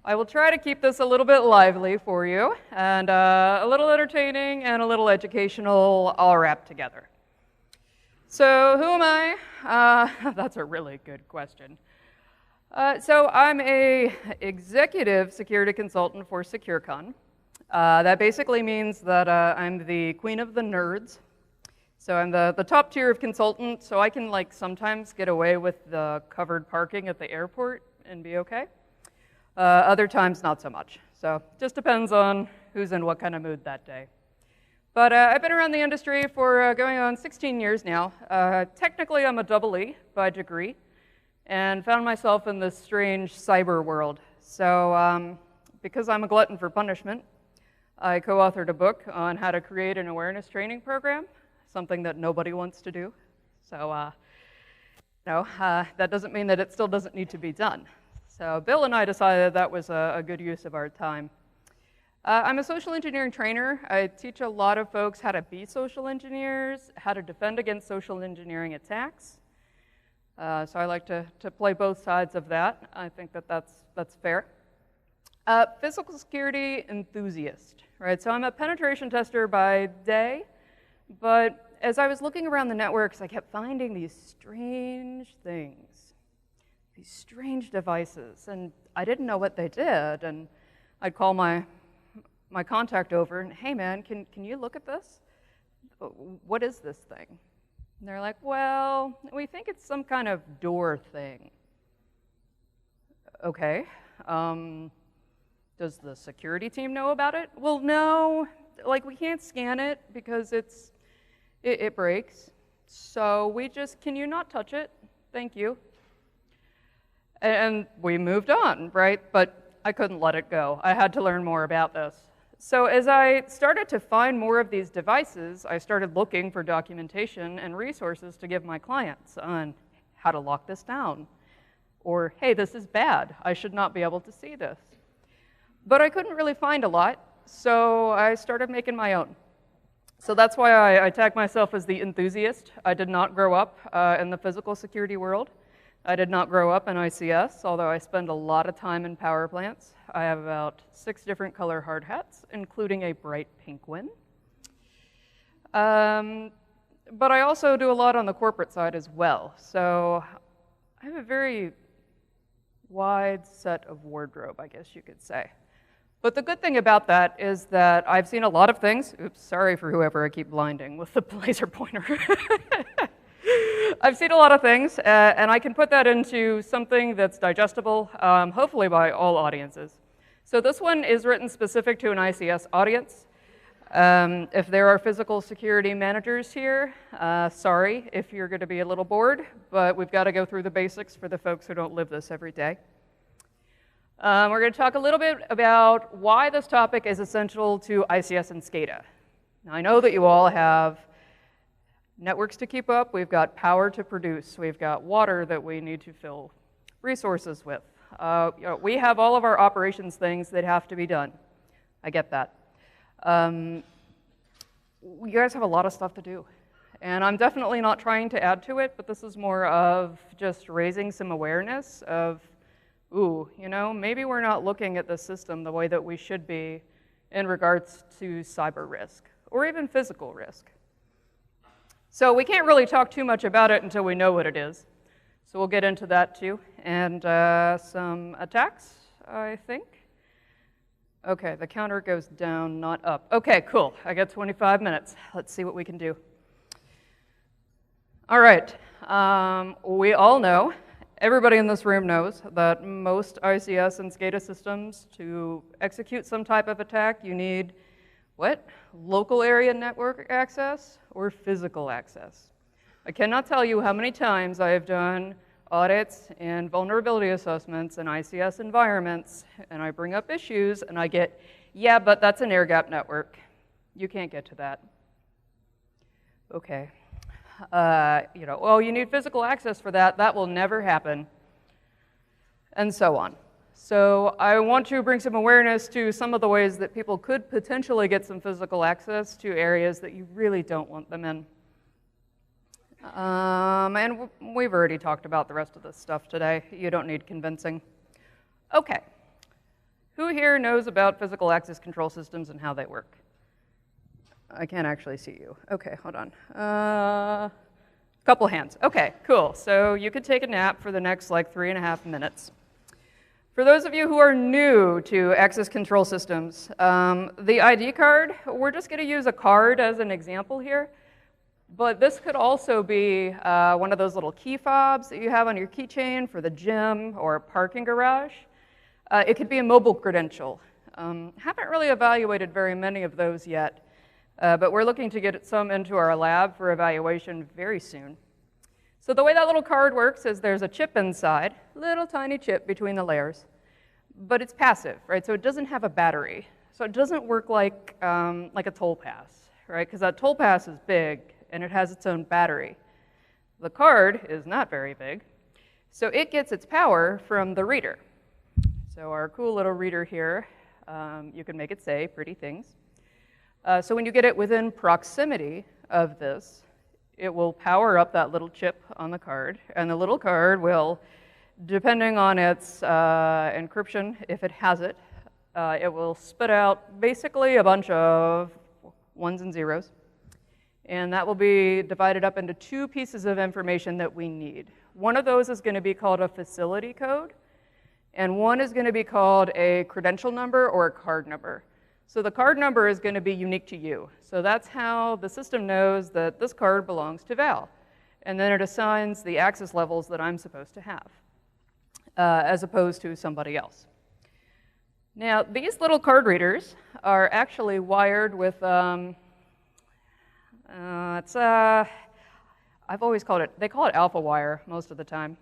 I will try to keep this a little bit lively for you, and a little entertaining and a little educational all wrapped together. So who am I? That's a really good question. So I'm a executive security consultant for SecureCon. That basically means that I'm the queen of the nerds. So I'm the top tier of consultant, so I can sometimes get away with the covered parking at the airport and be okay. Other times, not so much. So just depends on who's in what kind of mood that day. But I've been around the industry for going on 16 years now. Technically, I'm a double E by degree, and found myself in this strange cyber world. So because I'm a glutton for punishment, I co-authored a book on how to create an awareness training program, something that nobody wants to do. So that doesn't mean that it still doesn't need to be done. So Bill and I decided that was a good use of our time. I'm a social engineering trainer. I teach a lot of folks how to be social engineers, how to defend against social engineering attacks. So I like to play both sides of that. I think that's fair. Physical security enthusiast, right? So I'm a penetration tester by day, but as I was looking around the networks, I kept finding these strange things, these strange devices, and I didn't know what they did, and I'd call my contact over, and hey man, can you look at this? What is this thing? And they're like, well, we think it's some kind of door thing. Okay. Does the security team know about it? Well, no, we can't scan it because it breaks. So can you not touch it? Thank you. And we moved on, right? But I couldn't let it go. I had to learn more about this. So as I started to find more of these devices, I started looking for documentation and resources to give my clients on how to lock this down. Or, hey, this is bad. I should not be able to see this. But I couldn't really find a lot, so I started making my own. So that's why I tag myself as the enthusiast. I did not grow up in the physical security world. I did not grow up in ICS, although I spend a lot of time in power plants. I have about 6 different color hard hats, including a bright pink one. But I also do a lot on the corporate side as well. So I have a very wide set of wardrobe, I guess you could say. But the good thing about that is that I've seen a lot of things. Oops, sorry for whoever I keep blinding with the laser pointer. I've seen a lot of things, and I can put that into something that's digestible, hopefully by all audiences. So this one is written specific to an ICS audience. If there are physical security managers here, sorry if you're going to be a little bored, but we've got to go through the basics for the folks who don't live this every day. We're going to talk a little bit about why this topic is essential to ICS and SCADA. Now, I know that you all have networks to keep up, we've got power to produce, we've got water that we need to fill resources with. We have all of our operations things that have to be done. I get that. You guys have a lot of stuff to do. And I'm definitely not trying to add to it, but this is more of just raising some awareness of, maybe we're not looking at the system the way that we should be in regards to cyber risk, or even physical risk. So we can't really talk too much about it until we know what it is. So we'll get into that too. And some attacks, I think. Okay, the counter goes down, not up. Okay, cool. I got 25 minutes. Let's see what we can do. All right. We all know, everybody in this room knows, that most ICS and SCADA systems, to execute some type of attack, you need what? Local area network access or physical access. I cannot tell you how many times I have done audits and vulnerability assessments in ICS environments, and I bring up issues, and I get, yeah, but that's an air-gap network. You can't get to that. Okay. Well, you need physical access for that. That will never happen, and so on. So I want to bring some awareness to some of the ways that people could potentially get some physical access to areas that you really don't want them in. And we've already talked about the rest of this stuff today. You don't need convincing. Okay. Who here knows about physical access control systems and how they work? I can't actually see you. Okay, hold on. Couple hands. Okay, cool. So you could take a nap for the next like 3.5 minutes. For those of you who are new to access control systems, the ID card, we're just going to use a card as an example here. But this could also be one of those little key fobs that you have on your keychain for the gym or parking garage. It could be a mobile credential. Haven't really evaluated very many of those yet, but we're looking to get some into our lab for evaluation very soon. So the way that little card works is there's a chip inside, little tiny chip between the layers, but it's passive, right? So it doesn't have a battery. So it doesn't work like a toll pass, right? Because that toll pass is big and it has its own battery. The card is not very big, so it gets its power from the reader. So our cool little reader here, you can make it say pretty things. So when you get it within proximity of this, it will power up that little chip on the card, and the little card will, depending on its encryption, if it has it, it will spit out basically a bunch of ones and zeros. And that will be divided up into 2 pieces of information that we need. One of those is going to be called a facility code, and one is going to be called a credential number or a card number. So the card number is going to be unique to you. So that's how the system knows that this card belongs to Val. And then it assigns the access levels that I'm supposed to have, as opposed to somebody else. Now, these little card readers are actually wired with, I've always called it, they call it alpha wire most of the time.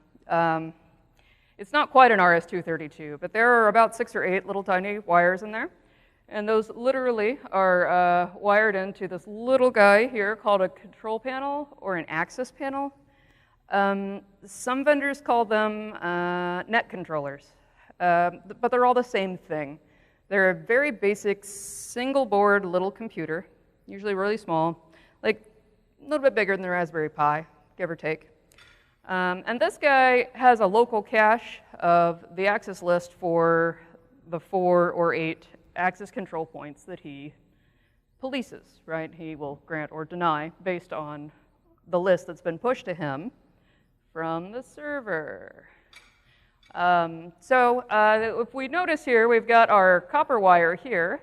It's not quite an RS-232, but there are about 6 or 8 little tiny wires in there. And those literally are wired into this little guy here called a control panel or an access panel. Some vendors call them net controllers, but they're all the same thing. They're a very basic single board little computer, usually really small, like a little bit bigger than the Raspberry Pi, give or take. And this guy has a local cache of the access list for the 4 or 8 access control points that he polices, right? He will grant or deny based on the list that's been pushed to him from the server. If we notice here, we've got our copper wire here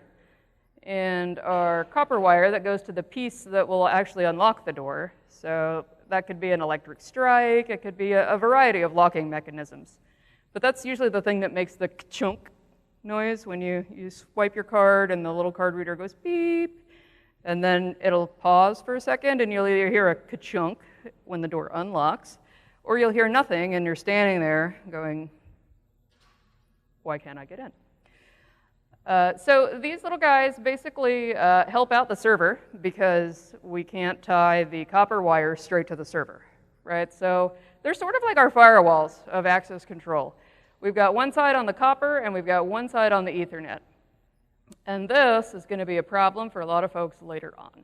and our copper wire that goes to the piece that will actually unlock the door. So that could be an electric strike, it could be a variety of locking mechanisms. But that's usually the thing that makes the chunk noise when you swipe your card and the little card reader goes beep, and then it'll pause for a second and you'll either hear a ka-chunk when the door unlocks, or you'll hear nothing and you're standing there going, why can't I get in? So these little guys basically help out the server because we can't tie the copper wire straight to the server, right? So they're sort of like our firewalls of access control. We've got one side on the copper and we've got one side on the Ethernet. And this is going to be a problem for a lot of folks later on.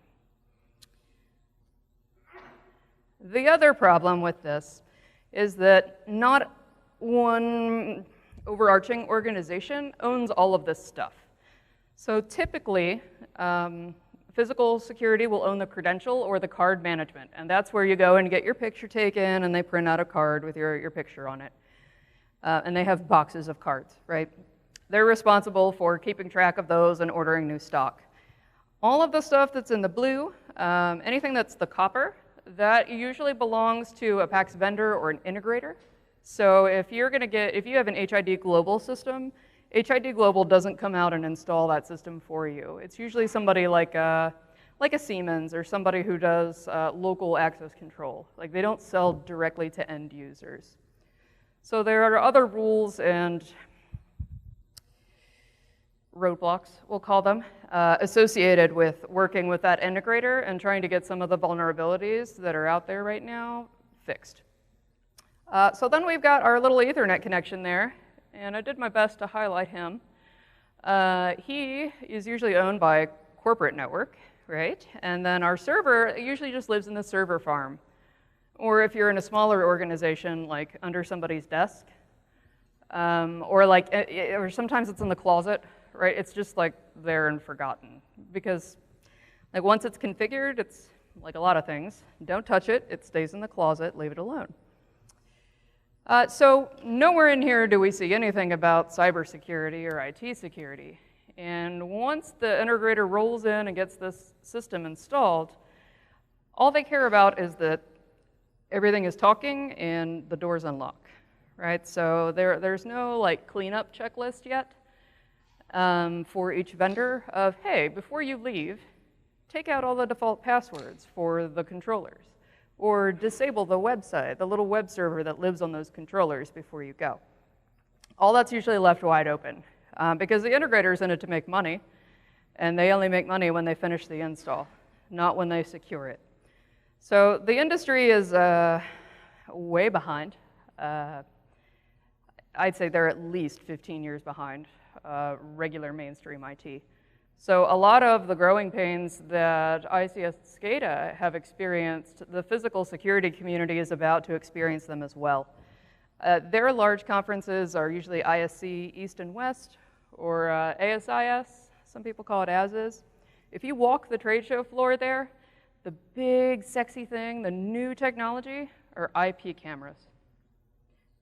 The other problem with this is that not one overarching organization owns all of this stuff. So typically, physical security will own the credential or the card management, and that's where you go and get your picture taken and they print out a card with your picture on it. And they have boxes of cards, right? They're responsible for keeping track of those and ordering new stock. All of the stuff that's in the blue, anything that's the copper, that usually belongs to a PACS vendor or an integrator. So if you have an HID Global system, HID Global doesn't come out and install that system for you. It's usually somebody like a Siemens or somebody who does local access control. Like they don't sell directly to end users. So there are other rules and roadblocks, we'll call them, associated with working with that integrator and trying to get some of the vulnerabilities that are out there right now fixed. So then we've got our little Ethernet connection there, and I did my best to highlight him. He is usually owned by a corporate network, right? And then our server usually just lives in the server farm. Or if you're in a smaller organization, like under somebody's desk, or sometimes it's in the closet, right? It's just like there and forgotten, because like once it's configured, it's like a lot of things. Don't touch it, it stays in the closet, leave it alone. So nowhere in here do we see anything about cybersecurity or IT security. And once the integrator rolls in and gets this system installed, all they care about is that everything is talking and the doors unlock, right? So there's no like cleanup checklist yet for each vendor of, hey, before you leave, take out all the default passwords for the controllers, or disable the website, the little web server that lives on those controllers before you go. All that's usually left wide open because the integrator is in it to make money, and they only make money when they finish the install, not when they secure it. So the industry is way behind. I'd say they're at least 15 years behind regular mainstream IT. So a lot of the growing pains that ICS SCADA have experienced, the physical security community is about to experience them as well. Their large conferences are usually ISC East and West, or ASIS, some people call it as-is. If you walk the trade show floor there, the big sexy thing, the new technology, are IP cameras.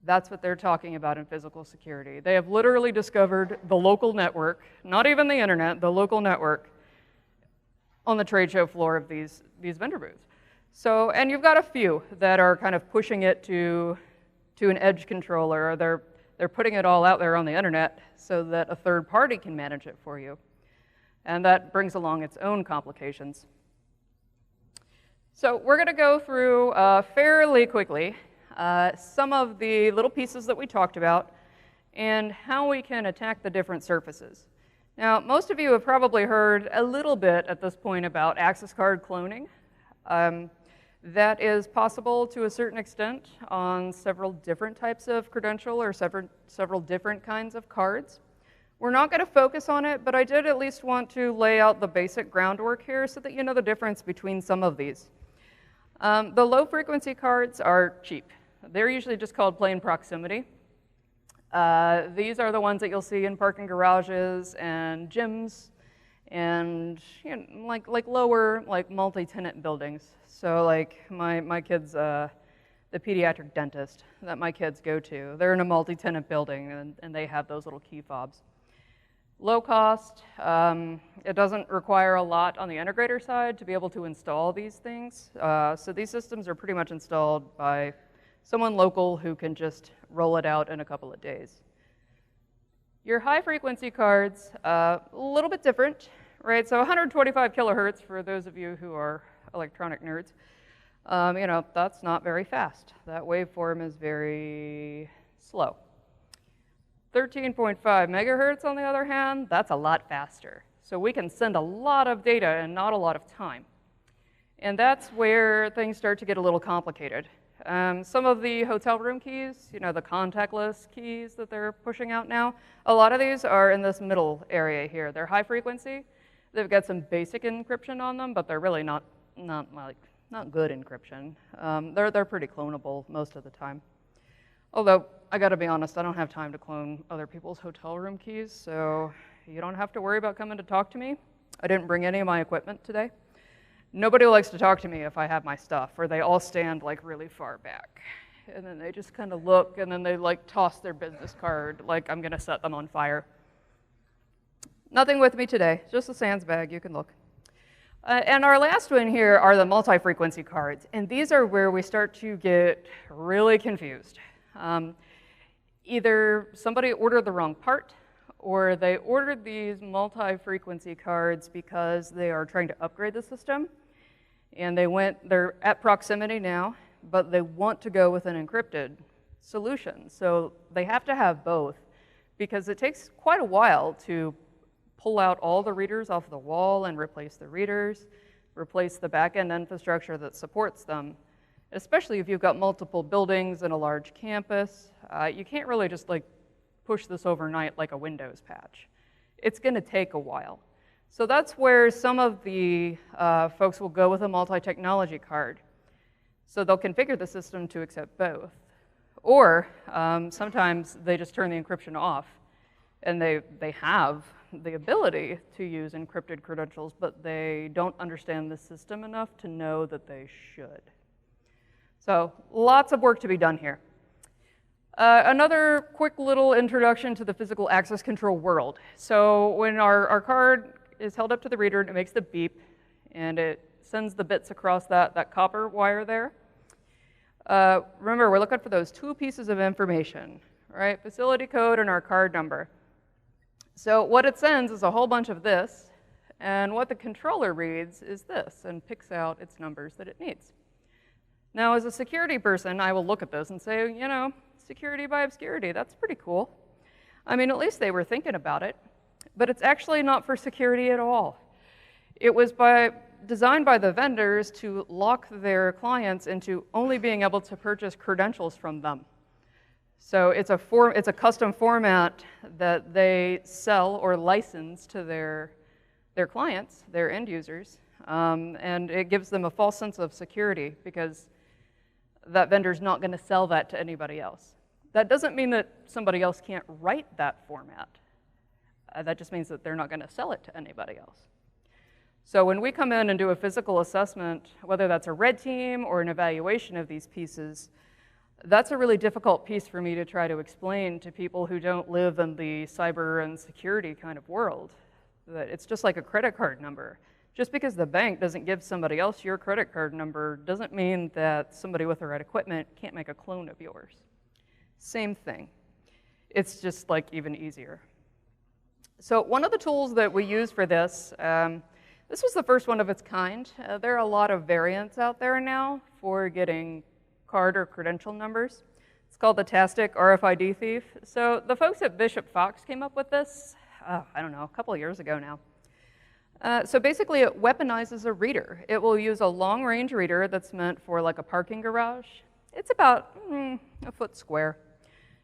That's what they're talking about in physical security. They have literally discovered the local network, not even the internet, the local network on the trade show floor of these vendor booths. So, and you've got a few that are kind of pushing it to an edge controller, or they're putting it all out there on the internet so that a third party can manage it for you. And that brings along its own complications. So we're gonna go through fairly quickly some of the little pieces that we talked about and how we can attack the different surfaces. Now, most of you have probably heard a little bit at this point about access card cloning. That is possible to a certain extent on several different types of credential or several different kinds of cards. We're not going to focus on it, but I did at least want to lay out the basic groundwork here so that you know the difference between some of these. The low-frequency cards are cheap. They're usually just called plain proximity. These are the ones that you'll see in parking garages and gyms and like lower multi-tenant buildings. So like my kids, the pediatric dentist that my kids go to, they're in a multi-tenant building and they have those little key fobs. Low cost, it doesn't require a lot on the integrator side to be able to install these things. So these systems are pretty much installed by someone local who can just roll it out in a couple of days. Your high frequency cards, a little bit different, right? So 125 kilohertz for those of you who are electronic nerds, that's not very fast. That waveform is very slow. 13.5 megahertz, on the other hand, that's a lot faster. So we can send a lot of data in not a lot of time. And that's where things start to get a little complicated. Some of the hotel room keys, the contactless keys that they're pushing out now, a lot of these are in this middle area here. They're high frequency. They've got some basic encryption on them, but they're really not good encryption. They're pretty clonable most of the time. Although, I gotta be honest, I don't have time to clone other people's hotel room keys, so you don't have to worry about coming to talk to me. I didn't bring any of my equipment today. Nobody likes to talk to me if I have my stuff, or they all stand like really far back. And then they just kind of look, and then they like toss their business card like I'm gonna set them on fire. Nothing with me today, just a sans bag, you can look. And our last one here are the multi-frequency cards, and these are where we start to get really confused. Either somebody ordered the wrong part, or they ordered these multi-frequency cards because they are trying to upgrade the system, and they're at proximity now, but they want to go with an encrypted solution. So they have to have both, because it takes quite a while to pull out all the readers off the wall and replace the readers, replace the back-end infrastructure that supports them. Especially if you've got multiple buildings and a large campus, you can't really just push this overnight like a Windows patch. It's gonna take a while. So that's where some of the folks will go with a multi-technology card. So they'll configure the system to accept both. Or sometimes they just turn the encryption off, and they have the ability to use encrypted credentials, but they don't understand the system enough to know that they should. So lots of work to be done here. Another quick little introduction to the physical access control world. So when our card is held up to the reader, and it makes the beep, and it sends the bits across that copper wire there. Remember, we're looking for those two pieces of information, right? Facility code and our card number. So what it sends is a whole bunch of this, and what the controller reads is this, and picks out its numbers that it needs. Now, as a security person, I will look at this and say, you know, security by obscurity, that's pretty cool. I mean, at least they were thinking about it, but it's actually not for security at all. It was designed by the vendors to lock their clients into only being able to purchase credentials from them. So it's a custom format that they sell or license to their clients, their end users, and it gives them a false sense of security because that vendor's not going to sell that to anybody else. That doesn't mean that somebody else can't write that format. That just means that they're not going to sell it to anybody else. So when we come in and do a physical assessment, whether that's a red team or an evaluation of these pieces, that's a really difficult piece for me to try to explain to people who don't live in the cyber and security kind of world. That it's just like a credit card number. Just because the bank doesn't give somebody else your credit card number doesn't mean that somebody with the right equipment can't make a clone of yours. Same thing. It's just like even easier. So one of the tools that we use for this, this was the first one of its kind. There are a lot of variants out there now for getting card or credential numbers. It's called the Tastic RFID Thief. So the folks at Bishop Fox came up with this, I don't know, a couple of years ago now. So basically it weaponizes a reader. It will use a long-range reader that's meant for like a parking garage. It's about a foot square.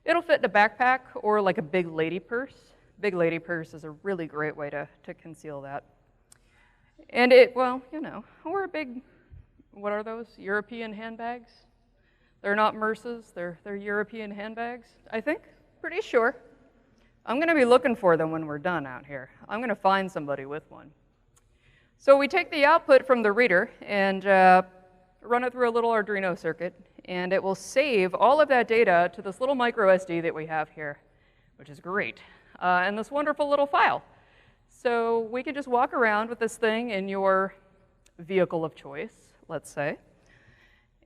It'll fit in a backpack or like a big lady purse. Big lady purse is a really great way to conceal that. And well, you know, or a big, what are those, European handbags? They're not Merces, they're European handbags, I think, pretty sure. I'm gonna be looking for them when we're done out here. I'm gonna find somebody with one. So we take the output from the reader and run it through a little Arduino circuit, and it will save all of that data to this little micro SD that we have here, which is great, and this wonderful little file. So we can just walk around with this thing in your vehicle of choice, let's say,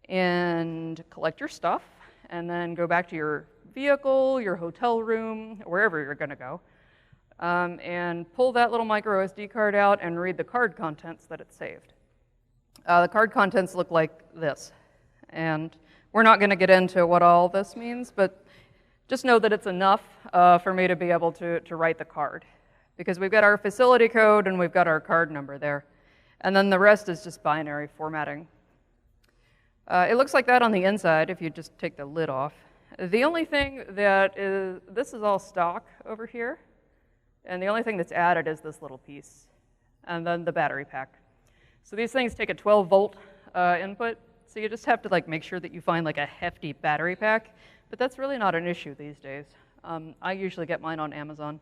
and collect your stuff, and then go back to your vehicle, your hotel room, wherever you're gonna go, and pull that little micro SD card out and read the card contents that it saved. The card contents look like this, and we're not gonna get into what all this means, but just know that it's enough for me to be able to write the card, because we've got our facility code and we've got our card number there, and then the rest is just binary formatting. It looks like that on the inside if you just take the lid off. The only thing that is, this is all stock over here, and the only thing that's added is this little piece, and then the battery pack. So these things take a 12-volt input, so you just have to like make sure that you find like a hefty battery pack, but that's really not an issue these days. I usually get mine on Amazon,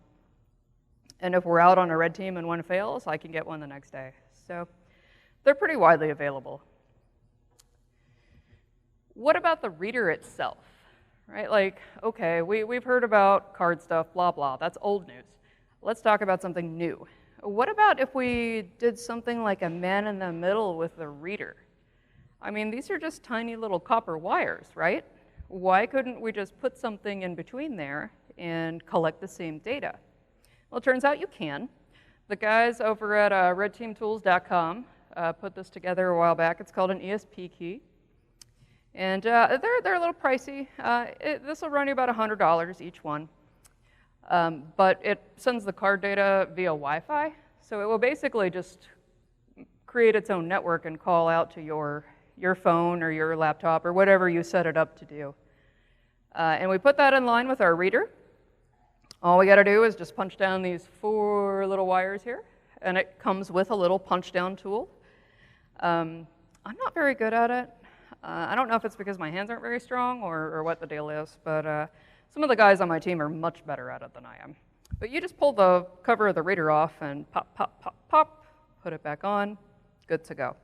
and if we're out on a red team and one fails, I can get one the next day. So they're pretty widely available. What about the reader itself, right? Like, okay, we've heard about card stuff, blah, blah. That's old news. Let's talk about something new. What about if we did something like a man in the middle with the reader? I mean, these are just tiny little copper wires, right? Why couldn't we just put something in between there and collect the same data? Well, it turns out you can. The guys over at redteamtools.com put this together a while back. It's called an ESP key. And they're a little pricey. This will run you about $100 each one. But it sends the card data via Wi-Fi. So it will basically just create its own network and call out to your phone or your laptop or whatever you set it up to do. And we put that in line with our reader. All we got to do is just punch down these 4 little wires here. And it comes with a little punch down tool. I'm not very good at it. I don't know if it's because my hands aren't very strong or what the deal is, but some of the guys on my team are much better at it than I am. But you just pull the cover of the reader off and pop, pop, pop, pop, put it back on, good to go.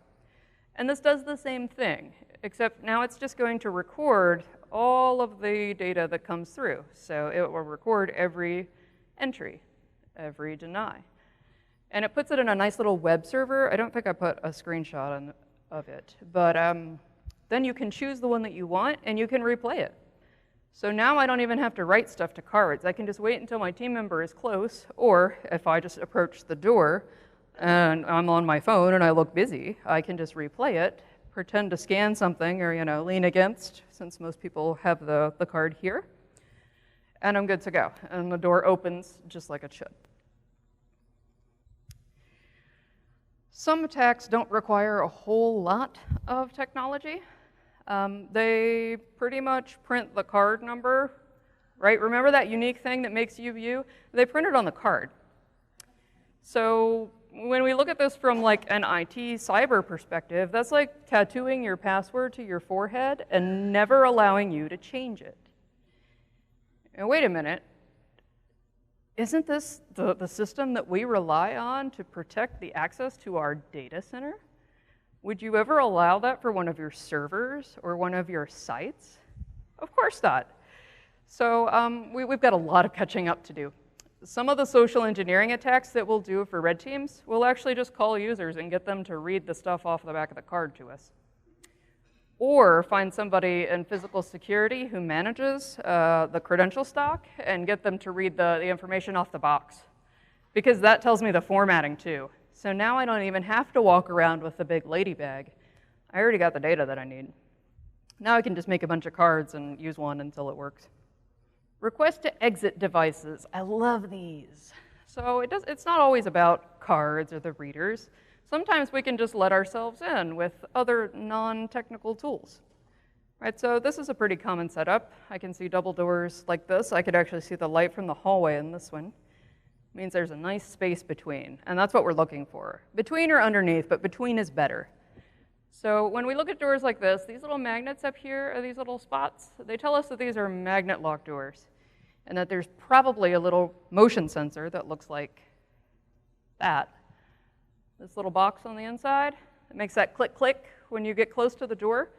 And this does the same thing, except now it's just going to record all of the data that comes through. So it will record every entry, every deny. And it puts it in a nice little web server. I don't think I put a screenshot of it, but then you can choose the one that you want and you can replay it. So now I don't even have to write stuff to cards. I can just wait until my team member is close, or if I just approach the door and I'm on my phone and I look busy, I can just replay it, pretend to scan something or lean against, since most people have the card here, and I'm good to go. And the door opens just like it should. Some attacks don't require a whole lot of technology. They pretty much print the card number, right? Remember that unique thing that makes you you? They print it on the card. So when we look at this from like an IT cyber perspective, that's like tattooing your password to your forehead and never allowing you to change it. And wait a minute, isn't this the system that we rely on to protect the access to our data center? Would you ever allow that for one of your servers or one of your sites? Of course not. So we've got a lot of catching up to do. Some of the social engineering attacks that we'll do for red teams, we'll actually just call users and get them to read the stuff off the back of the card to us. Or find somebody in physical security who manages the credential stock and get them to read the information off the box, because that tells me the formatting too. So now I don't even have to walk around with the big lady bag. I already got the data that I need. Now I can just make a bunch of cards and use one until it works. Request to exit devices. I love these. So it's not always about cards or the readers. Sometimes we can just let ourselves in with other non-technical tools. Right, so this is a pretty common setup. I can see double doors like this. I could actually see the light from the hallway in this one. It means there's a nice space between, and that's what we're looking for. Between or underneath, but between is better. So when we look at doors like this, these little magnets up here are these little spots. They tell us that these are magnet lock doors, and that there's probably a little motion sensor that looks like that. This little box on the inside, it makes that click, click when you get close to the door.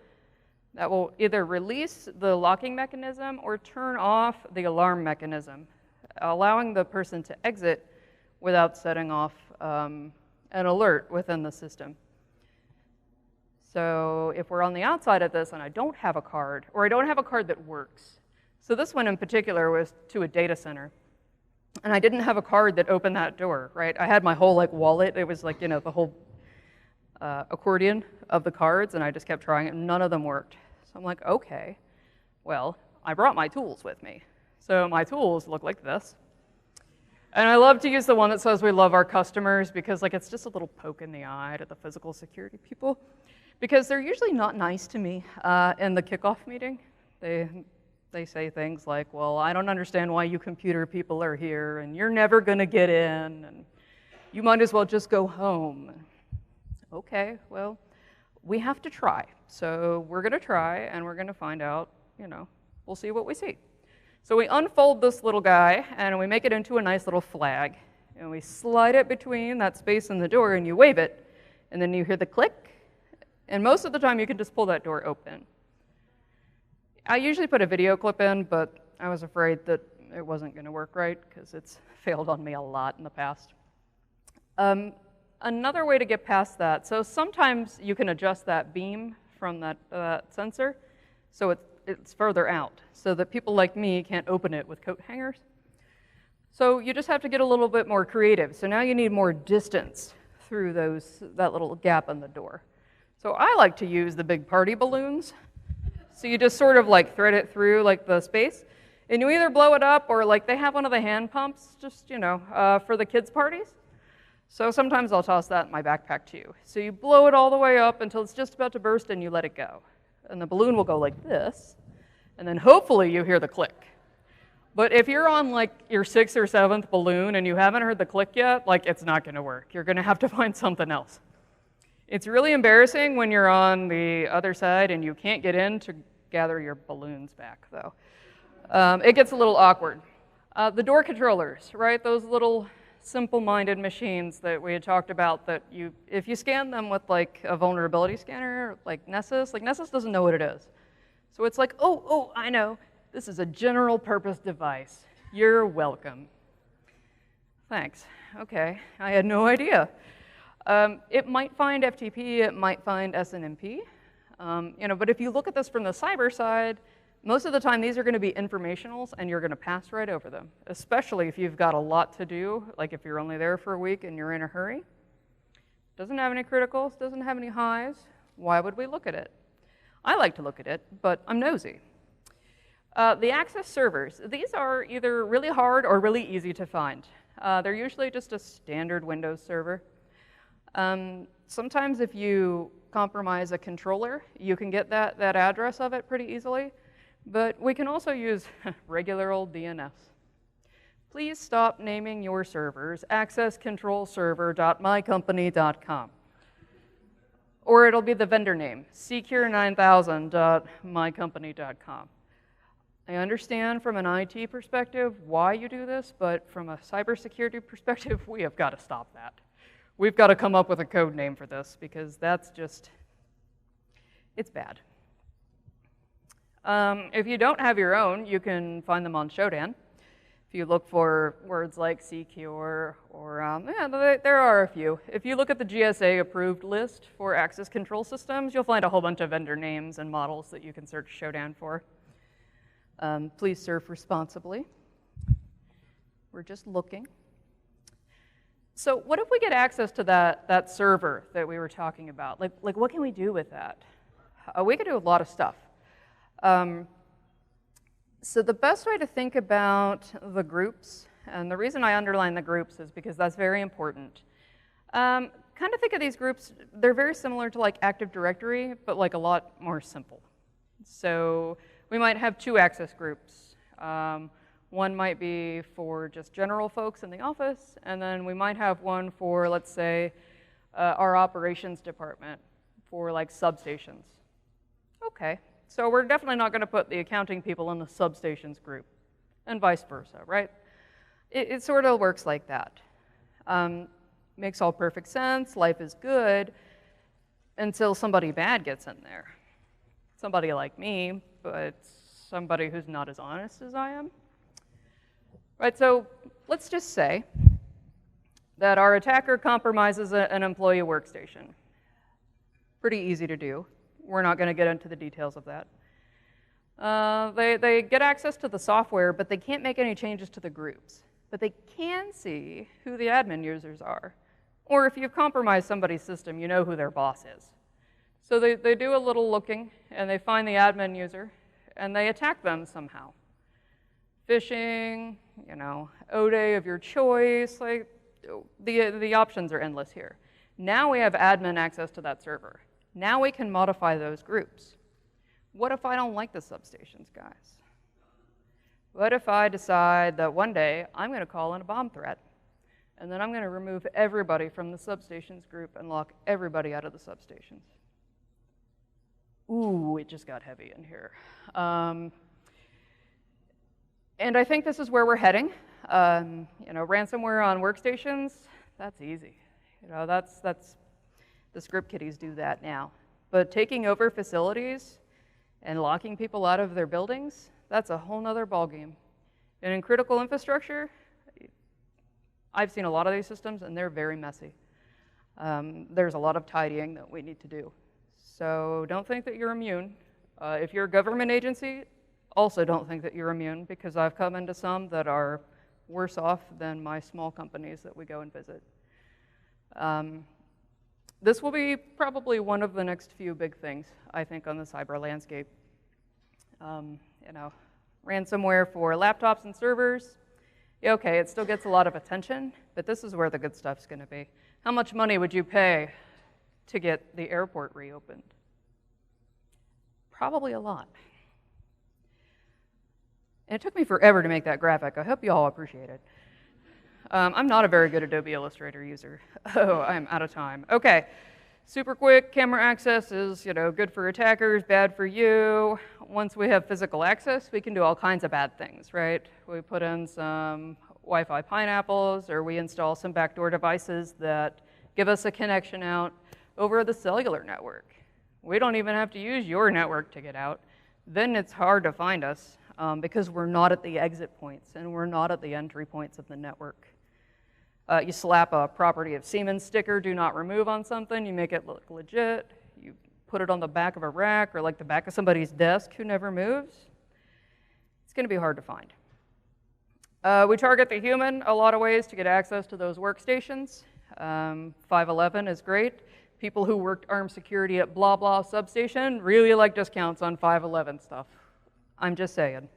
That will either release the locking mechanism or turn off the alarm mechanism, allowing the person to exit without setting off an alert within the system. So if we're on the outside of this and I don't have a card, or I don't have a card that works. So this one in particular was to a data center. And I didn't have a card that opened that door, right? I had my whole wallet. It was the whole accordion of the cards, and I just kept trying it, and none of them worked. So I'm like, okay, well, I brought my tools with me. So my tools look like this. And I love to use the one that says we love our customers, because it's just a little poke in the eye to the physical security people, because they're usually not nice to me in the kickoff meeting. They say things like, well, I don't understand why you computer people are here, and you're never going to get in, and you might as well just go home. Okay, well, we have to try. So we're going to try, and we're going to find out, we'll see what we see. So we unfold this little guy, and we make it into a nice little flag, and we slide it between that space in the door, and you wave it, and then you hear the click, and most of the time you can just pull that door open. I usually put a video clip in, but I was afraid that it wasn't going to work right because it's failed on me a lot in the past. Another way to get past that, so sometimes you can adjust that beam from that sensor so it's further out so that people like me can't open it with coat hangers. So you just have to get a little bit more creative. So now you need more distance through that little gap in the door. So I like to use the big party balloons. So you just sort of thread it through the space, and you either blow it up or they have one of the hand pumps just, for the kids' parties. So sometimes I'll toss that in my backpack too. So you blow it all the way up until it's just about to burst and you let it go. And the balloon will go like this, and then hopefully you hear the click. But if you're on your 6th or 7th balloon and you haven't heard the click yet, it's not gonna work. You're gonna have to find something else. It's really embarrassing when you're on the other side and you can't get in to gather your balloons back, though. It gets a little awkward. The door controllers, right? Those little simple-minded machines that we had talked about that if you scan them with like a vulnerability scanner, like Nessus doesn't know what it is. So it's like, oh, I know. This is a general purpose device. You're welcome. Thanks. Okay, I had no idea. It might find FTP, it might find SNMP, but if you look at this from the cyber side, most of the time these are going to be informationals and you're going to pass right over them, especially if you've got a lot to do, like if you're only there for a week and you're in a hurry. Doesn't have any criticals, doesn't have any highs. Why would we look at it? I like to look at it, but I'm nosy. The access servers, these are either really hard or really easy to find. They're usually just a standard Windows server. Sometimes if you compromise a controller, you can get that address of it pretty easily, but we can also use regular old DNS. Please stop naming your servers accesscontrolserver.mycompany.com. Or it'll be the vendor name, secure9000.mycompany.com. I understand from an IT perspective why you do this, but from a cybersecurity perspective, we have got to stop that. We've got to come up with a code name for this because that's just, it's bad. If you don't have your own, you can find them on Shodan. If you look for words like secure or, there are a few. If you look at the GSA approved list for access control systems, you'll find a whole bunch of vendor names and models that you can search Shodan for. Please surf responsibly. We're just looking. So what if we get access to that server that we were talking about? Like what can we do with that? We could do a lot of stuff. So the best way to think about the groups, and the reason I underline the groups is because that's very important. Kind of think of these groups, they're very similar to like Active Directory, but like a lot more simple. So we might have two access groups. One might be for just general folks in the office, and then we might have one for, let's say, our operations department for like substations. Okay, so we're definitely not going to put the accounting people in the substations group, and vice versa, right? It sort of works like that. Makes all perfect sense, life is good, until somebody bad gets in there. Somebody like me, but somebody who's not as honest as I am. Right, so let's just say that our attacker compromises an employee workstation. Pretty easy to do. We're not going to get into the details of that. They get access to the software, but they can't make any changes to the groups. But they can see who the admin users are. Or if you've compromised somebody's system, you know who their boss is. So they do a little looking, and they find the admin user, and they attack them somehow. Phishing, ODay of your choice, like the options are endless here. Now we have admin access to that server. Now we can modify those groups. What if I don't like the substations, guys? What if I decide that one day I'm going to call in a bomb threat, and then I'm going to remove everybody from the substations group and lock everybody out of the substations? Ooh, it just got heavy in here. And I think this is where we're heading. Ransomware on workstations, that's easy. That's the script kiddies do that now. But taking over facilities and locking people out of their buildings, that's a whole nother ballgame. And in critical infrastructure, I've seen a lot of these systems and they're very messy. There's a lot of tidying that we need to do. So don't think that you're immune. If you're a government agency, also don't think that you're immune, because I've come into some that are worse off than my small companies that we go and visit. This will be probably one of the next few big things, I think, on the cyber landscape. Ransomware for laptops and servers. Yeah, okay, it still gets a lot of attention, but this is where the good stuff's going to be. How much money would you pay to get the airport reopened? Probably a lot. And it took me forever to make that graphic. I hope you all appreciate it. I'm not a very good Adobe Illustrator user. Oh, I'm out of time. Okay, Super quick camera access is, good for attackers, bad for you. Once we have physical access, we can do all kinds of bad things, right? We put in some Wi-Fi pineapples, or we install some backdoor devices that give us a connection out over the cellular network. We don't even have to use your network to get out. Then it's hard to find us because we're not at the exit points and we're not at the entry points of the network. You slap a property of Siemens sticker, do not remove on something, you make it look legit, you put it on the back of a rack or like the back of somebody's desk who never moves. It's going to be hard to find. We target the human a lot of ways to get access to those workstations. 511 is great. People who worked armed security at blah blah substation really like discounts on 511 stuff. I'm just saying.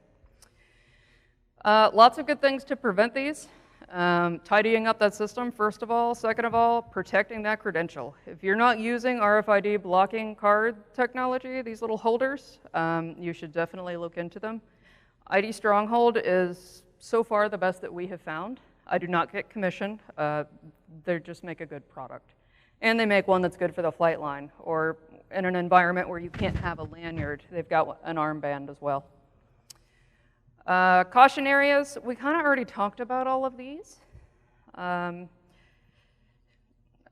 Lots of good things to prevent these. Tidying up that system, first of all. Second of all, protecting that credential. If you're not using RFID blocking card technology, these little holders, you should definitely look into them. ID Stronghold is so far the best that we have found. I do not get commission. They just make a good product. And they make one that's good for the flight line, or in an environment where you can't have a lanyard, they've got an armband as well. Caution areas, we kind of already talked about all of these. I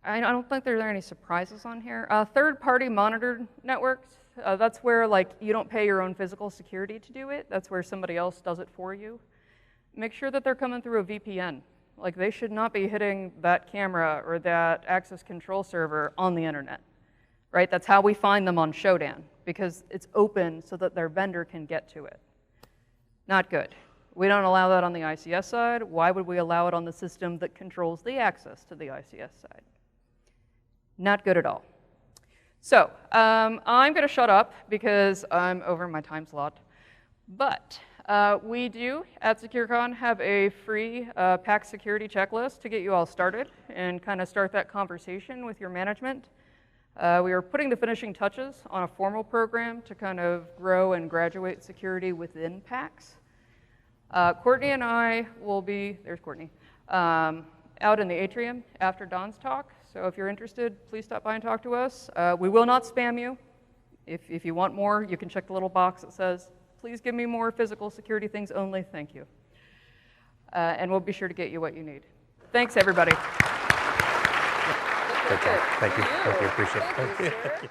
don't think there are any surprises on here. Third-party monitored networks, that's where you don't pay your own physical security to do it. That's where somebody else does it for you. Make sure that they're coming through a VPN. They should not be hitting that camera or that access control server on the internet, right? That's how we find them on Shodan, because it's open so that their vendor can get to it. Not good. We don't allow that on the ICS side. Why would we allow it on the system that controls the access to the ICS side? Not good at all. So I'm going to shut up because I'm over my time slot. But we do, at SecureCon, have a free PAC security checklist to get you all started and kind of start that conversation with your management. We are putting the finishing touches on a formal program to kind of grow and graduate security within PACs. Courtney and I will be, there's Courtney, out in the atrium after Don's talk. So if you're interested, please stop by and talk to us. We will not spam you. If you want more, you can check the little box that says, please give me more physical security things only, thank you. And we'll be sure to get you what you need. Thanks, everybody. Thank you. Thank you. Appreciate it. Thank you, sir.